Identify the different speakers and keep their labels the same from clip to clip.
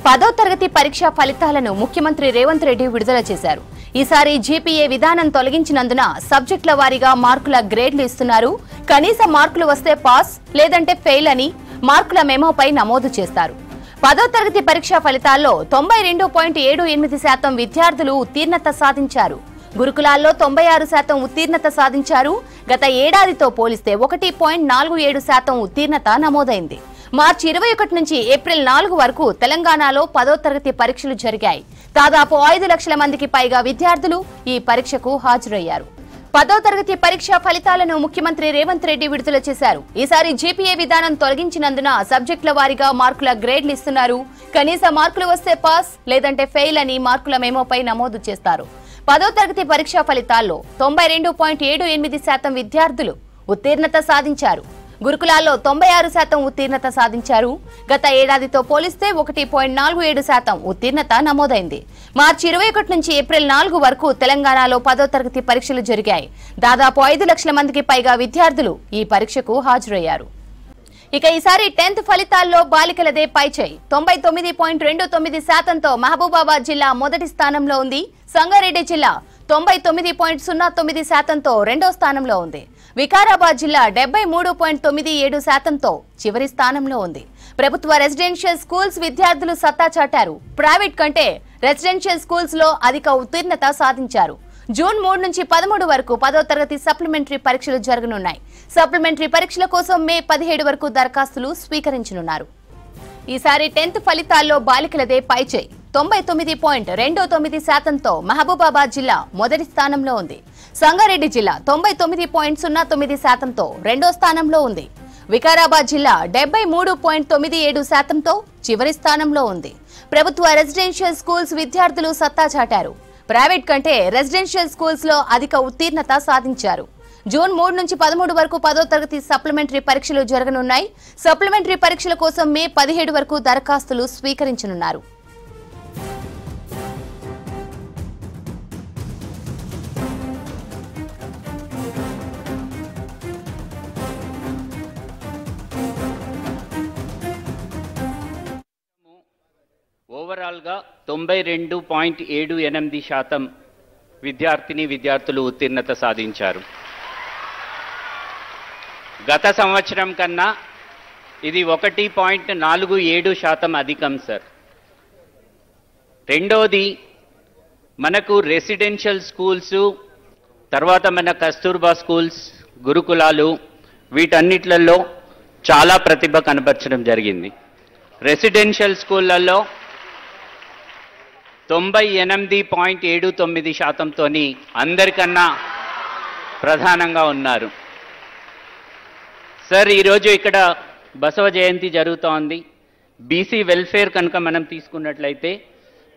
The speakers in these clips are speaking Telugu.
Speaker 1: 10వ తరగతి పరీక్ష ఫలితాలను ముఖ్యమంత్రి రేవంత్ రెడ్డి విడుదల చేశారు. ఈసారి జీపీఏ విధానం తొలగించినందున సబ్జెక్టుల వారీగా మార్కుల గ్రేడ్లు ఇస్తున్నారు. కనీస మార్కులు వస్తే పాస్ లేదంటే ఫెయిల్ అని మార్కుల మెమోపై నమోదు చేస్తారు. 10వ తరగతి పరీక్ష ఫలితాల్లో 92.78% విద్యార్థులు ఉత్తీర్ణత సాధించారు. గురుకులాల్లో 96% ఉత్తీర్ణత సాధించారు. గత ఏడాదితో పోలిస్తే 1.47% ఉత్తీర్ణత నమోదైంది. మార్చి 21 నుంచి ఏప్రిల్ 4 వరకు తెలంగాణలో 10వ తరగతి పరీక్షలు జరిగాయి. దాదాపు 5 లక్షల మందికి పైగా విద్యార్థులు ఈ పరీక్షకు హాజరయ్యారు. 10వ తరగతి పరీక్ష ఫలితాలను ముఖ్యమంత్రి రేవంత్ రెడ్డి విడుదల చేశారు. ఈసారి జీపీఏ విధానం తొలగించినందున సబ్జెక్టుల వారీగా మార్కుల గ్రేడ్లు ఇస్తున్నారు. కనీస మార్కులు వస్తే పాస్ లేదంటే ఫెయిల్ అని మార్కుల మెమోపై నమోదు చేస్తారు. 10వ తరగతి పరీక్ష ఫలితాల్లో 92.78% విద్యార్థులు ఉత్తీర్ణత సాధించారు. గురుకులాల్లో 96% ఉత్తీర్ణత సాధించారు. గత ఏడాదితో పోలిస్తే 1.47% ఉత్తీర్ణత నమోదైంది. మార్చి 21 నుంచి ఏప్రిల్ 4 వరకు తెలంగాణలో 10వ తరగతి పరీక్షలు జరిగాయి. దాదాపు 5 లక్షల మందికి పైగా విద్యార్థులు ఈ పరీక్షకు హాజరయ్యారు. ఇక ఈసారి 10th ఫలితాల్లో బాలికలదే పైచేయి. 99.29%తో మహబూబాబాద్ జిల్లా మొదటి స్థానంలో ఉంది. సంగారెడ్డి జిల్లా 99.09%తో రెండో స్థానంలో ఉంది. వికారాబాద్ జిల్లా 73.97%తో చివరి స్థానంలో ఉంది. ప్రభుత్వ రెసిడెన్షియల్ స్కూల్స్ విద్యార్థులు సత్తా చాటారు. ప్రైవేట్ కంటే రెసిడెన్షియల్ స్కూల్స్ లో అధిక ఉత్తీర్ణత సాధించారు. జూన్ 3 నుంచి 13 వరకు 10వ తరగతి సప్లిమెంటరీ పరీక్షలు జరగనున్నాయి. సప్లిమెంటరీ పరీక్షల కోసం మే 17 వరకు దరఖాస్తులు స్వీకరించనున్నారు. ఈసారి 10th ఫలితాల్లో బాలికలదే పైచేయి. 99.29%తో మహబూబాబాద్ జిల్లా మొదటి స్థానంలో ఉంది. సంగారెడ్డి జిల్లా 99.09%తో రెండో స్థానంలో ఉంది. వికారాబాద్ జిల్లా 73.97%తో చివరి స్థానంలో ఉంది. ప్రభుత్వ రెసిడెన్షియల్ స్కూల్స్ విద్యార్థులు సత్తా చాటారు. ప్రైవేట్ కంటే రెసిడెన్షియల్ స్కూల్స్ లో అధిక ఉత్తీర్ణత సాధించారు. జూన్ 3 నుంచి 13 వరకు 10వ తరగతి సప్లిమెంటరీ పరీక్షలు జరగనున్నాయి. సప్లిమెంటరీ పరీక్షల కోసం మే 17 వరకు దరఖాస్తులు స్వీకరించనున్నారు.
Speaker 2: ఓవరాల్గా 92.78% విద్యార్థులు ఉత్తీర్ణత సాధించారు. గత సంవత్సరం కన్నా ఇది 1.47% అధికం సార్. రెండోది, మనకు రెసిడెన్షియల్ స్కూల్స్, తర్వాత మన కస్తూర్బా స్కూల్స్, గురుకులాలు, వీటన్నిట్లలో చాలా ప్రతిభ కనబరచడం జరిగింది. రెసిడెన్షియల్ స్కూళ్ళల్లో 98.79%తోని అందరికన్నా ప్రధానంగా ఉన్నారు. సార్, ఈరోజు ఇక్కడ బసవ జయంతి జరుగుతోంది. బీసీ వెల్ఫేర్ కనుక మనం తీసుకున్నట్లయితే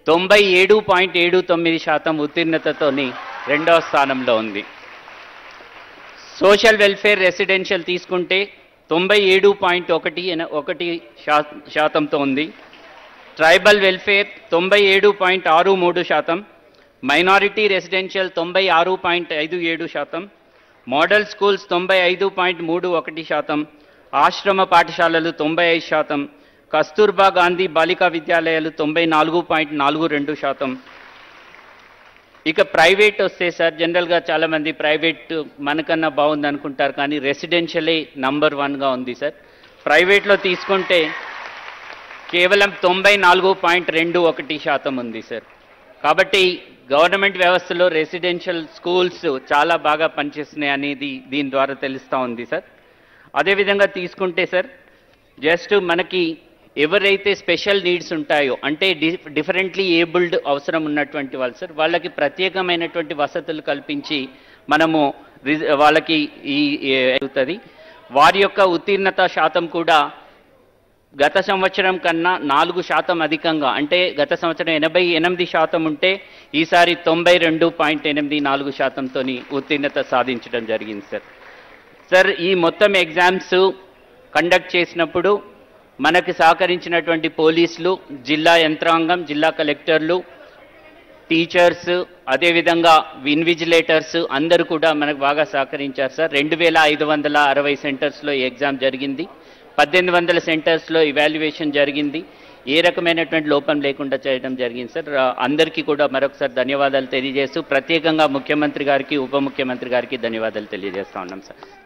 Speaker 2: 97.79% ఉత్తీర్ణతతోని రెండవ స్థానంలో ఉంది. సోషల్ వెల్ఫేర్ రెసిడెన్షియల్ తీసుకుంటే 97.1% ఉంది. Tribal welfare 97.63%, minority residential 96.57%, model schools 95.31%, ఆశ్రమ పాఠశాలలు 95%, కస్తూర్బా గాంధీ బాలికా విద్యాలయాలు 94.42%. ఇక ప్రైవేట్ వస్తే సార్, జనరల్గా చాలామంది ప్రైవేట్ మనకన్నా బాగుంది అనుకుంటారు, కానీ రెసిడెన్షియలే నంబర్ 1గా ఉంది సార్. ప్రైవేట్లో తీసుకుంటే కేవలం 94.21% ఉంది సార్. కాబట్టి గవర్నమెంట్ వ్యవస్థలో రెసిడెన్షియల్ స్కూల్స్ చాలా బాగా పనిచేస్తున్నాయి అనేది దీని ద్వారా తెలుస్తూ ఉంది సార్. అదేవిధంగా తీసుకుంటే సార్, జస్ట్ మనకి ఎవరైతే స్పెషల్ నీడ్స్ ఉంటాయో, అంటే డిఫరెంట్లీ ఏబుల్డ్ అవసరం ఉన్నటువంటి వాళ్ళు సార్, వాళ్ళకి ప్రత్యేకమైనటువంటి వసతులు కల్పించి మనము వాళ్ళకి అవుతుంది. వారి యొక్క ఉత్తీర్ణత శాతం కూడా గత సంవత్సరం కన్నా 4% అధికంగా, అంటే గత సంవత్సరం 88% ఉంటే ఈసారి 92.84%తో ఉత్తీర్ణత సాధించడం జరిగింది సార్. సార్, ఈ మొత్తం ఎగ్జామ్స్ కండక్ట్ చేసినప్పుడు మనకి సహకరించినటువంటి పోలీసులు, జిల్లా యంత్రాంగం, జిల్లా కలెక్టర్లు, టీచర్స్, అదేవిధంగా ఇన్విజిలేటర్స్ అందరూ కూడా మనకు బాగా సహకరించారు సార్. 2560 సెంటర్స్లో ఈ ఎగ్జామ్ జరిగింది. 1800 సెంటర్స్లో ఇవాల్యుయేషన్ జరిగింది. ఏ రకమైనటువంటి లోపం లేకుండా చేయడం జరిగింది సార్. అందరికీ కూడా మరొకసారి ధన్యవాదాలు తెలియజేస్తూ ప్రత్యేకంగా ముఖ్యమంత్రి గారికి ఉప ముఖ్యమంత్రి గారికి ధన్యవాదాలు తెలియజేస్తా ఉన్నాం సార్.